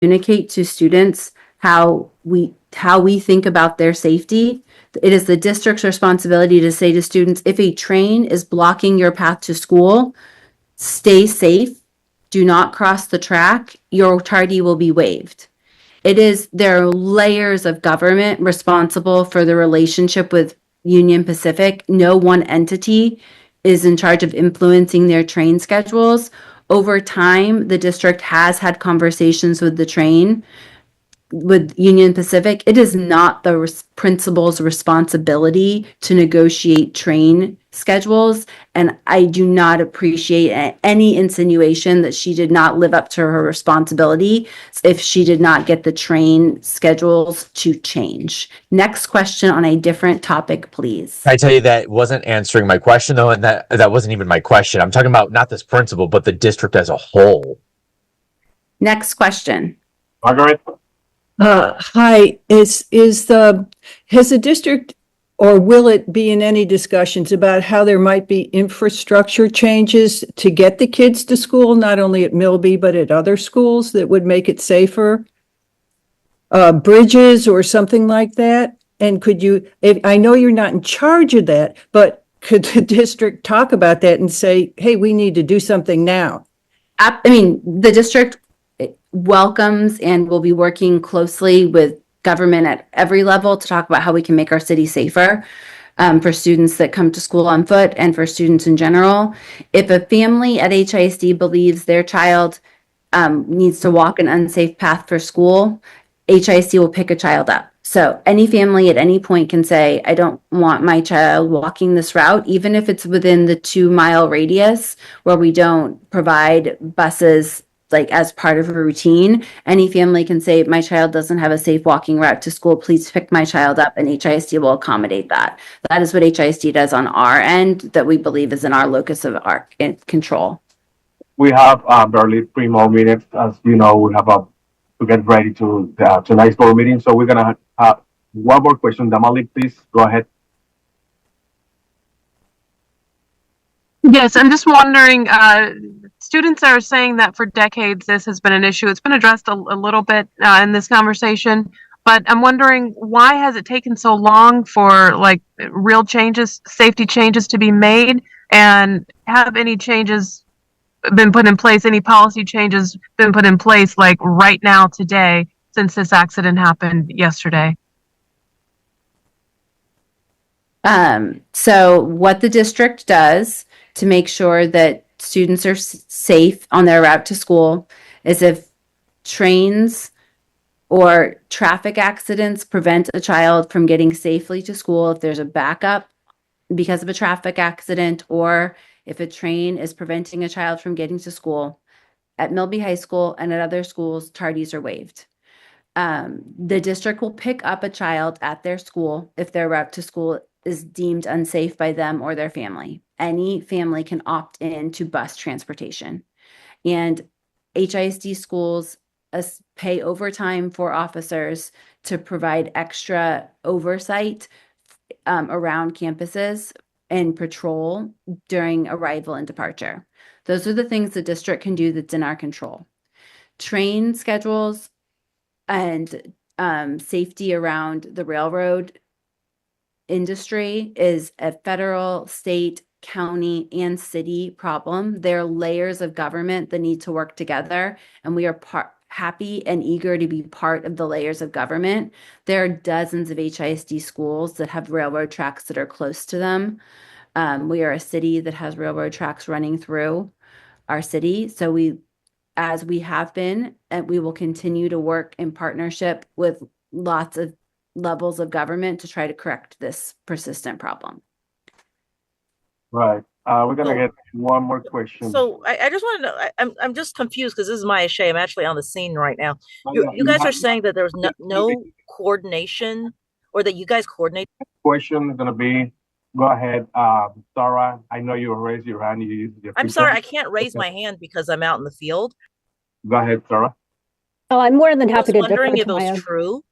communicate to students how we think about their safety. It is the district's responsibility to say to students, if a train is blocking your path to school, stay safe, do not cross the track, your tardy will be waived. There are layers of government responsible for the relationship with Union Pacific. No one entity is in charge of influencing their train schedules. Over time, the district has had conversations with Union Pacific. It is not the principal's responsibility to negotiate train schedules, and I do not appreciate any insinuation that she did not live up to her responsibility if she did not get the train schedules to change. Next question on a different topic, please. I tell you that wasn't answering my question though, and that wasn't even my question. I'm talking about not this principal, but the district as a whole. Next question. Margaret? Hi, has the district, or will it be in any discussions about how there might be infrastructure changes to get the kids to school, not only at Milby, but at other schools that would make it safer? Bridges or something like that? And I know you're not in charge of that, but could the district talk about that and say, hey, we need to do something now? The district welcomes and will be working closely with government at every level to talk about how we can make our city safer for students that come to school on foot and for students in general. If a family at HISD believes their child needs to walk an unsafe path for school, HISD will pick a child up. So any family at any point can say, I don't want my child walking this route, even if it's within the 2-mile radius where we don't provide buses like as part of a routine. Any family can say, my child doesn't have a safe walking route to school, please pick my child up, and HISD will accommodate that. That is what HISD does on our end that we believe is in our locus of our control. We have barely 3 more minutes. As you know, we have to get ready to tonight's board meeting. So we're gonna have one more question. Damali, please go ahead. Yes, I'm just wondering, students are saying that for decades this has been an issue. It's been addressed a little bit in this conversation, but I'm wondering, why has it taken so long for like real changes, safety changes to be made? And have any changes been put in place, any policy changes been put in place like right now today since this accident happened yesterday? So what the district does to make sure that students are safe on their route to school is if trains or traffic accidents prevent a child from getting safely to school, if there's a backup because of a traffic accident, or if a train is preventing a child from getting to school, at Milby High School and at other schools, tardies are waived. The district will pick up a child at their school if their route to school is deemed unsafe by them or their family. Any family can opt in to bus transportation. And HISD schools pay overtime for officers to provide extra oversight around campuses and patrol during arrival and departure. Those are the things the district can do that's in our control. Train schedules and safety around the railroad industry is a federal, state, county, and city problem. There are layers of government that need to work together, and we are happy and eager to be part of the layers of government. There are dozens of HISD schools that have railroad tracks that are close to them. We are a city that has railroad tracks running through our city. So as we have been, and we will continue to work in partnership with lots of levels of government to try to correct this persistent problem. Right. We're gonna get one more question. So I just want to know. I'm just confused because this is Maya Shea. I'm actually on the scene right now. You guys are saying that there's no coordination, or that you guys coordinate. Question is gonna be. Go ahead, Sarah. I know you raised your hand. I'm sorry, I can't raise my hand because I'm out in the field. Go ahead, Sarah. Oh, I'm more than happy to. I was wondering if it was true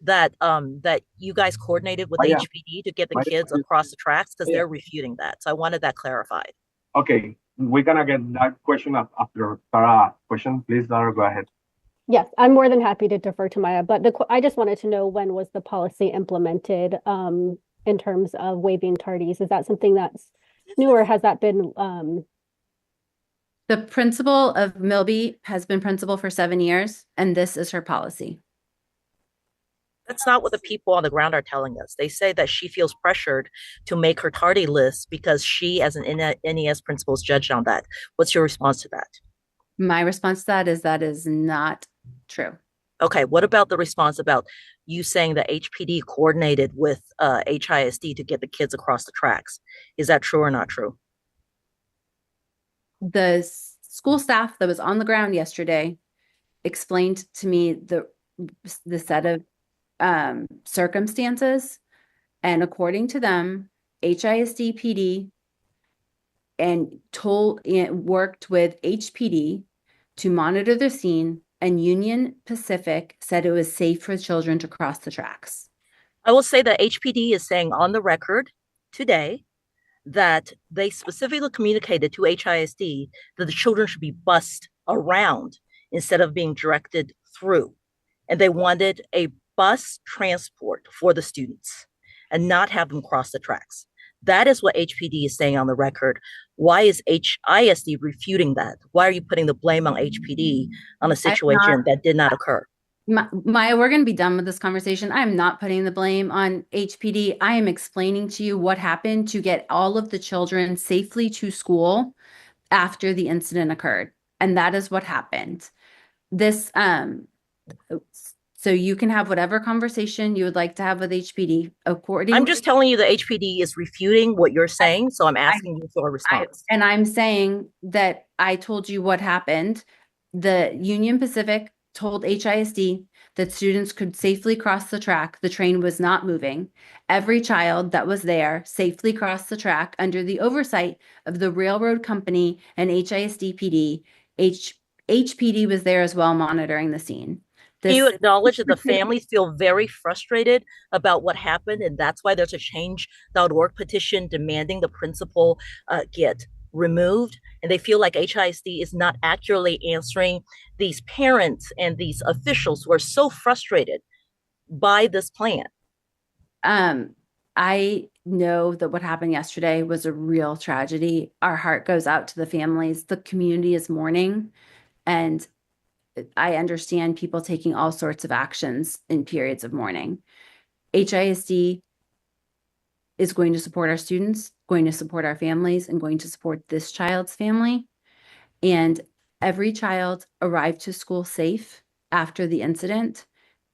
that that you guys coordinated with HPD to get the kids across the tracks, because they're refuting that. So I wanted that clarified. Okay, we're gonna get that question after Sarah's question. Please, Sarah, go ahead. Yes, I'm more than happy to defer to Maya, but I just wanted to know when was the policy implemented in terms of waiving tardies? Is that something that's new or has that been The principal of Milby has been principal for 7 years, and this is her policy. That's not what the people on the ground are telling us. They say that she feels pressured to make her tardy list because she, as an NES principal, is judged on that. What's your response to that? My response to that is not true. Okay, what about the response about you saying that HPD coordinated with HISD to get the kids across the tracks? Is that true or not true? The school staff that was on the ground yesterday explained to me the set of circumstances, and according to them, HISD PD and worked with HPD to monitor the scene, and Union Pacific said it was safe for children to cross the tracks. I will say that HPD is saying on the record today that they specifically communicated to HISD that the children should be bussed around instead of being directed through. And they wanted a bus transport for the students and not have them cross the tracks. That is what HPD is saying on the record. Why is HISD refuting that? Why are you putting the blame on HPD on a situation that did not occur? Maya, we're going to be done with this conversation. I am not putting the blame on HPD. I am explaining to you what happened to get all of the children safely to school after the incident occurred. And that is what happened. This, so you can have whatever conversation you would like to have with HPD. I'm just telling you that HPD is refuting what you're saying, so I'm asking you for a response. And I'm saying that I told you what happened. The Union Pacific told HISD that students could safely cross the track. The train was not moving. Every child that was there safely crossed the track under the oversight of the railroad company and HISD PD. HPD was there as well, monitoring the scene. Can you acknowledge that the families feel very frustrated about what happened, and that's why there's a change.org petition demanding the principal get removed, and they feel like HISD is not accurately answering these parents and these officials who are so frustrated by this plan? I know that what happened yesterday was a real tragedy. Our heart goes out to the families. The community is mourning, and I understand people taking all sorts of actions in periods of mourning. HISD is going to support our students, going to support our families, and going to support this child's family. And every child arrived to school safe after the incident,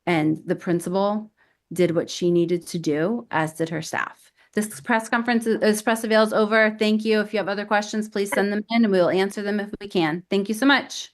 and the principal did what she needed to do, as did her staff. This press avail is over. Thank you. If you have other questions, please send them in and we will answer them if we can. Thank you so much.